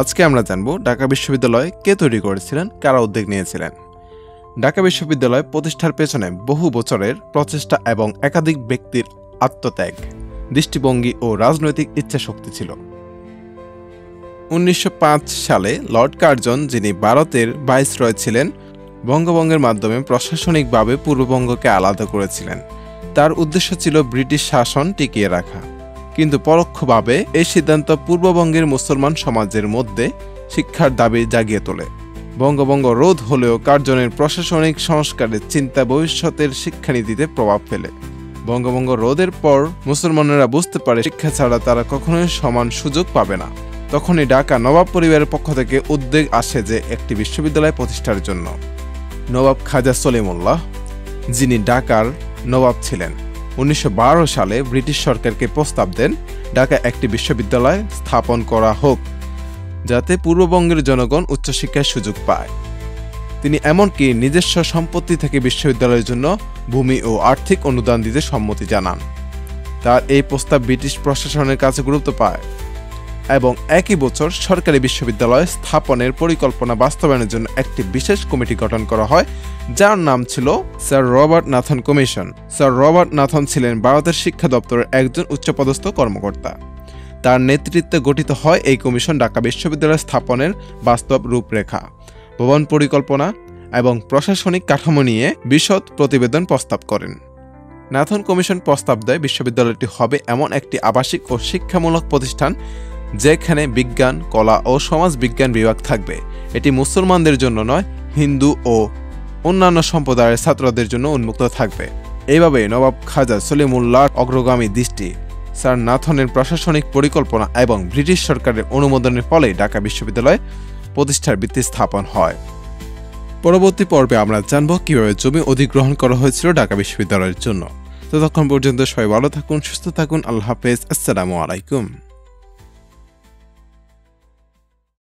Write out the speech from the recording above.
আজকে আমরা জানব ঢাকা বিশ্ববিদ্যালয় কে তৈরি করেছিলেন, কারা উদ্যোগ নিয়েছিলেন। ঢাকা বিশ্ববিদ্যালয় প্রতিষ্ঠার পেছনে বহু বছরের প্রচেষ্টা এবং একাধিক ব্যক্তির আত্মত্যাগ, দৃষ্টিভঙ্গি ও রাজনৈতিক ইচ্ছাশক্তি ছিল। 1905 সালে লর্ড কার্জন, যিনি ভারতের ভাইসরয় ছিলেন, বঙ্গভঙ্গের মাধ্যমে প্রশাসনিকভাবে পূর্ববঙ্গকে আলাদা করেছিলেন। তার উদ্দেশ্য ছিল ব্রিটিশ শাসন টিকিয়ে রাখা, কিন্তু পরোক্ষভাবে এই সিদ্ধান্ত পূর্ববঙ্গের মুসলমান সমাজের মধ্যে শিক্ষার দাবি জাগিয়ে তোলে। বঙ্গভঙ্গ রোধ হলেও কার্জনের প্রশাসনিক সংস্কারের চিন্তা ভবিষ্যতের শিক্ষানীতিতে প্রভাব ফেলে। বঙ্গভঙ্গ রোধের পর মুসলমানেরা বুঝতে পারে শিক্ষা ছাড়া তারা কখনোই সমান সুযোগ পাবে না। তখনই ঢাকা নবাব পরিবারের পক্ষ থেকে উদ্যোগ আসে যে একটি বিশ্ববিদ্যালয় প্রতিষ্ঠার জন্য। নবাব খাজা সলিমুল্লাহ, যিনি ঢাকার নবাব ছিলেন, 1912 সালে ব্রিটিশ সরকারকে প্রস্তাব দেন ঢাকা একটি বিশ্ববিদ্যালয় স্থাপন করা হোক, যাতে পূর্ববঙ্গের জনগণ উচ্চশিক্ষার সুযোগ পায়। তিনি এমনকি নিজস্ব সম্পত্তি থেকে বিশ্ববিদ্যালয়ের জন্য ভূমি ও আর্থিক অনুদান দিতে সম্মতি জানান। তার এই প্রস্তাব ব্রিটিশ প্রশাসনের কাছে গুরুত্ব পায় এবং একই বছর সরকারি বিশ্ববিদ্যালয় স্থাপনের পরিকল্পনা বাস্তবায়নের জন্য একটি বিশেষ কমিটি গঠন করা হয়, যার নাম ছিল sir Robert Nathan commission. Sir Robert Nathan ছিলেন ভারতের শিক্ষা দপ্তরের একজন উচ্চপদস্থ কর্মকর্তা। তার নেতৃত্বে গঠিত হয় এই কমিশন ঢাকা বিশ্ববিদ্যালয় স্থাপনের বাস্তব রূপরেখা, ভবন পরিকল্পনা এবং প্রশাসনিক কাঠামো নিয়ে বিশদ প্রতিবেদন প্রস্তাব করেন। নাথন কমিশন প্রস্তাব দেয় বিশ্ববিদ্যালয়টি হবে এমন একটি আবাসিক ও শিক্ষামূলক প্রতিষ্ঠান যেখানে বিজ্ঞান, কলা ও সমাজ বিজ্ঞান বিভাগ থাকবে। এটি মুসলমানদের জন্য নয়, হিন্দু ও অন্যান্য সম্প্রদায়ের ছাত্রদের জন্য উন্মুক্ত থাকবে। এইভাবে নবাব খাজা সলিমুল্লাহর অগ্রগামী দৃষ্টি, স্যার নাথনের প্রশাসনিক পরিকল্পনা এবং ব্রিটিশ সরকারের অনুমোদনের ফলে ঢাকা বিশ্ববিদ্যালয় প্রতিষ্ঠার ভিত্তি স্থাপন হয়। পরবর্তী পর্বে আমরা জানব কিভাবে জমি অধিগ্রহণ করা হয়েছিল ঢাকা বিশ্ববিদ্যালয়ের জন্য। ততক্ষণ পর্যন্ত সবাই ভালো থাকুন, সুস্থ থাকুন। আল্লাহ হাফেজ। আসসালামু আলাইকুম।